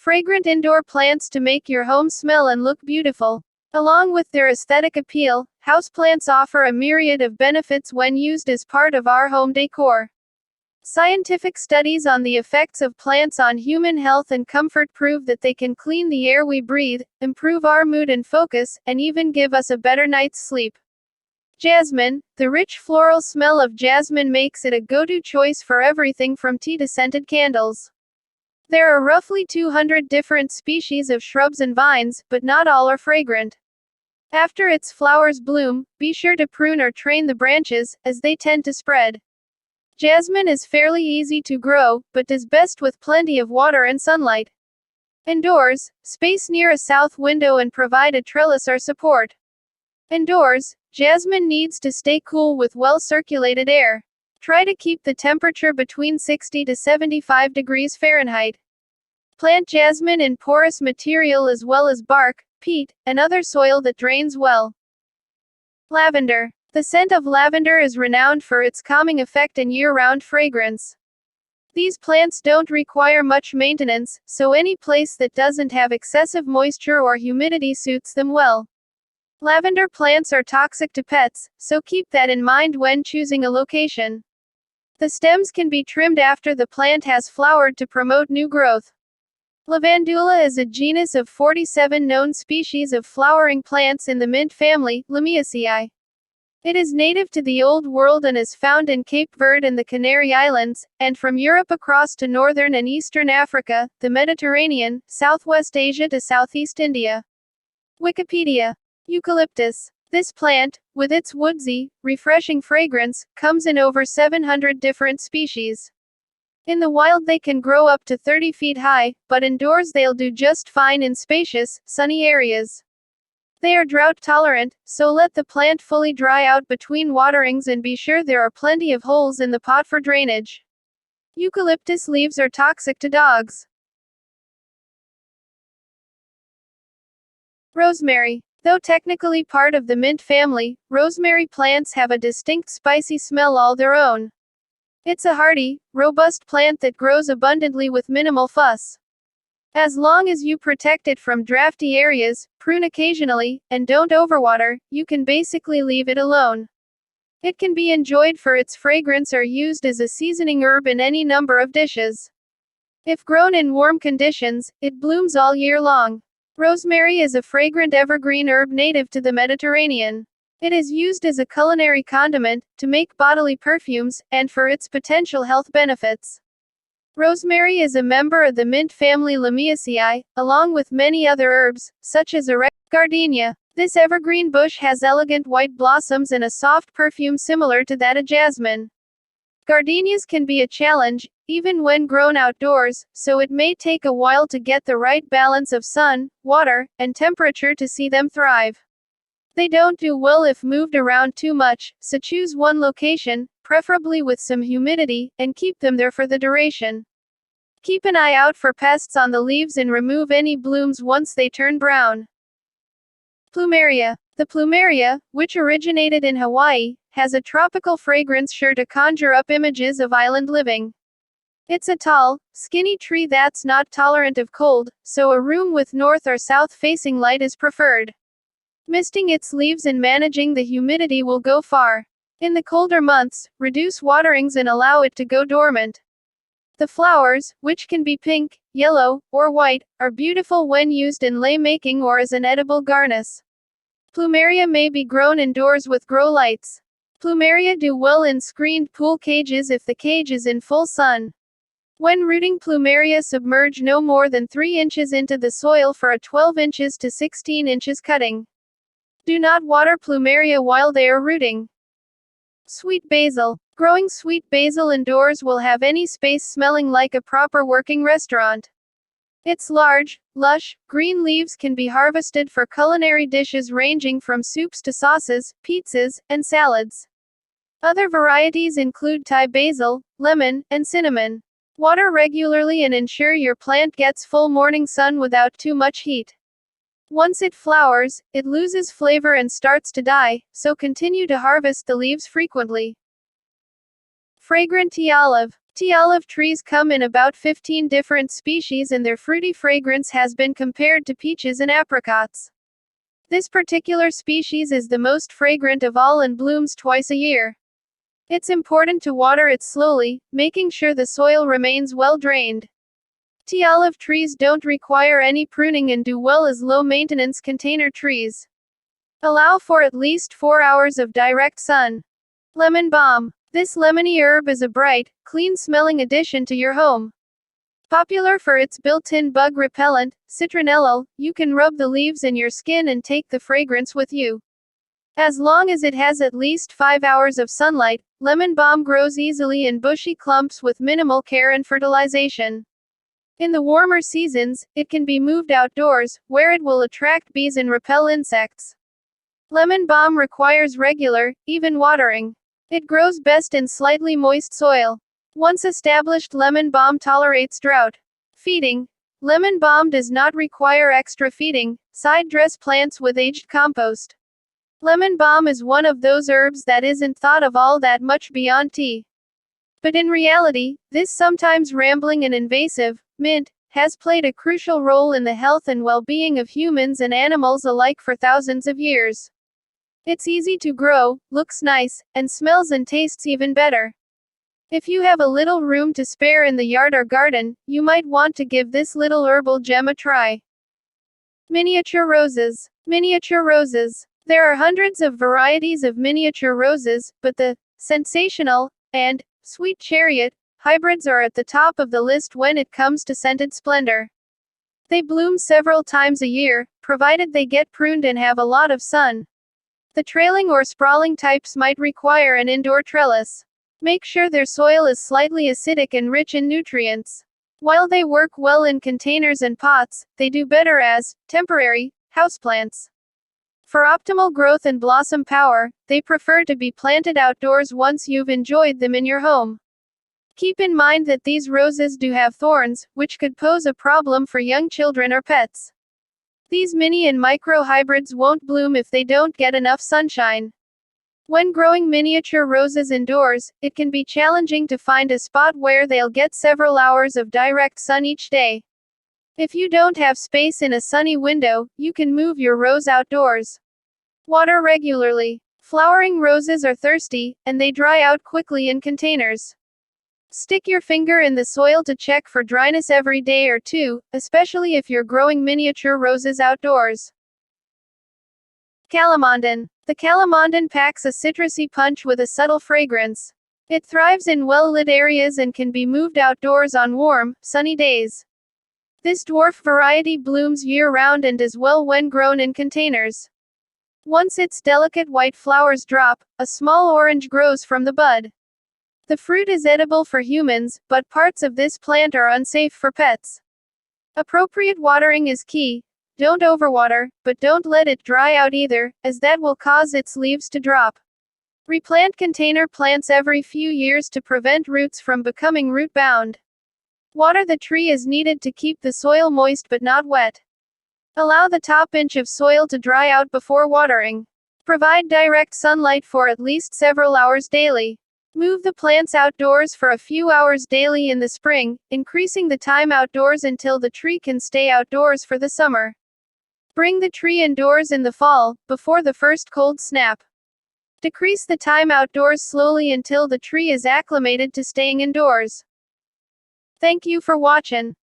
Fragrant indoor plants to make your home smell and look beautiful. Along with their aesthetic appeal, houseplants offer a myriad of benefits when used as part of our home decor. Scientific studies on the effects of plants on human health and comfort prove that they can clean the air we breathe, improve our mood and focus, and even give us a better night's sleep. Jasmine. The rich floral smell of jasmine makes it a go-to choice for everything from tea to scented candles. There are roughly 200 different species of shrubs and vines, but not all are fragrant. After its flowers bloom, be sure to prune or train the branches, as they tend to spread. Jasmine is fairly easy to grow, but does best with plenty of water and sunlight. Indoors, space near a south window and provide a trellis or support. Indoors, jasmine needs to stay cool with well-circulated air. Try to keep the temperature between 60 to 75 degrees Fahrenheit. Plant jasmine in porous material as well as bark, peat, and other soil that drains well. Lavender. The scent of lavender is renowned for its calming effect and year-round fragrance. These plants don't require much maintenance, so any place that doesn't have excessive moisture or humidity suits them well. Lavender plants are toxic to pets, so keep that in mind when choosing a location. The stems can be trimmed after the plant has flowered to promote new growth. Lavandula is a genus of 47 known species of flowering plants in the mint family, Lamiaceae. It is native to the Old World and is found in Cape Verde and the Canary Islands, and from Europe across to northern and eastern Africa, the Mediterranean, Southwest Asia to Southeast India. Wikipedia. Eucalyptus. This plant, with its woodsy, refreshing fragrance, comes in over 700 different species. In the wild they can grow up to 30 feet high, but indoors they'll do just fine in spacious, sunny areas. They are drought tolerant, so let the plant fully dry out between waterings and be sure there are plenty of holes in the pot for drainage. Eucalyptus leaves are toxic to dogs. Rosemary. Though technically part of the mint family, rosemary plants have a distinct spicy smell all their own. It's a hardy, robust plant that grows abundantly with minimal fuss. As long as you protect it from drafty areas, prune occasionally, and don't overwater, you can basically leave it alone. It can be enjoyed for its fragrance or used as a seasoning herb in any number of dishes. If grown in warm conditions, it blooms all year long. Rosemary is a fragrant evergreen herb native to the Mediterranean. It is used as a culinary condiment, to make bodily perfumes, and for its potential health benefits. Rosemary is a member of the mint family Lamiaceae, along with many other herbs, such as gardenia. This evergreen bush has elegant white blossoms and a soft perfume similar to that of jasmine. Gardenias can be a challenge, even when grown outdoors, so it may take a while to get the right balance of sun, water, and temperature to see them thrive. They don't do well if moved around too much, so choose one location, preferably with some humidity, and keep them there for the duration. Keep an eye out for pests on the leaves and remove any blooms once they turn brown. Plumeria. The Plumeria, which originated in Hawaii, has a tropical fragrance sure to conjure up images of island living. It's a tall, skinny tree that's not tolerant of cold, so a room with north or south-facing light is preferred. Misting its leaves and managing the humidity will go far. In the colder months, reduce waterings and allow it to go dormant. The flowers, which can be pink, yellow, or white, are beautiful when used in lei making or as an edible garnish. Plumeria may be grown indoors with grow lights. Plumeria do well in screened pool cages if the cage is in full sun. When rooting Plumeria, submerge no more than 3 inches into the soil for a 12 inches to 16 inches cutting. Do not water Plumeria while they are rooting. Sweet basil. Growing sweet basil indoors will have any space smelling like a proper working restaurant. Its large, lush, green leaves can be harvested for culinary dishes ranging from soups to sauces, pizzas, and salads. Other varieties include Thai basil, lemon, and cinnamon. Water regularly and ensure your plant gets full morning sun without too much heat. Once it flowers, it loses flavor and starts to die, so continue to harvest the leaves frequently. Fragrant tea olive. Tea olive trees come in about 15 different species and their fruity fragrance has been compared to peaches and apricots. This particular species is the most fragrant of all and blooms twice a year. It's important to water it slowly, making sure the soil remains well drained. Tea olive trees don't require any pruning and do well as low-maintenance container trees. Allow for at least 4 hours of direct sun. Lemon balm. This lemony herb is a bright, clean-smelling addition to your home. Popular for its built-in bug repellent, citronellol, you can rub the leaves in your skin and take the fragrance with you. As long as it has at least 5 hours of sunlight, lemon balm grows easily in bushy clumps with minimal care and fertilization. In the warmer seasons, it can be moved outdoors, where it will attract bees and repel insects. Lemon balm requires regular, even watering. It grows best in slightly moist soil. Once established, lemon balm tolerates drought. Feeding. Lemon balm does not require extra feeding. Side dress plants with aged compost. Lemon balm is one of those herbs that isn't thought of all that much beyond tea. But in reality, this sometimes rambling and invasive mint has played a crucial role in the health and well-being of humans and animals alike for thousands of years. It's easy to grow, looks nice, and smells and tastes even better. If you have a little room to spare in the yard or garden, you might want to give this little herbal gem a try. Miniature roses. Miniature roses. There are hundreds of varieties of miniature roses, but the sensational and sweet chariot hybrids are at the top of the list when it comes to scented splendor. They bloom several times a year, provided they get pruned and have a lot of sun. The trailing or sprawling types might require an indoor trellis. Make sure their soil is slightly acidic and rich in nutrients. While they work well in containers and pots, they do better as temporary houseplants. For optimal growth and blossom power, they prefer to be planted outdoors once you've enjoyed them in your home. Keep in mind that these roses do have thorns, which could pose a problem for young children or pets. These mini and micro hybrids won't bloom if they don't get enough sunshine. When growing miniature roses indoors, it can be challenging to find a spot where they'll get several hours of direct sun each day. If you don't have space in a sunny window, you can move your rose outdoors. Water regularly. Flowering roses are thirsty, and they dry out quickly in containers. Stick your finger in the soil to check for dryness every day or two, especially if you're growing miniature roses outdoors. Calamandan. The calamandan packs a citrusy punch with a subtle fragrance. It thrives in well-lit areas and can be moved outdoors on warm, sunny days. This dwarf variety blooms year-round and does well when grown in containers. Once its delicate white flowers drop, a small orange grows from the bud. The fruit is edible for humans, but parts of this plant are unsafe for pets. Appropriate watering is key. Don't overwater, but don't let it dry out either, as that will cause its leaves to drop. Replant container plants every few years to prevent roots from becoming root-bound. Water the tree as needed to keep the soil moist but not wet. Allow the top inch of soil to dry out before watering. Provide direct sunlight for at least several hours daily. Move the plants outdoors for a few hours daily in the spring, increasing the time outdoors until the tree can stay outdoors for the summer. Bring the tree indoors in the fall, before the first cold snap. Decrease the time outdoors slowly until the tree is acclimated to staying indoors. Thank you for watching.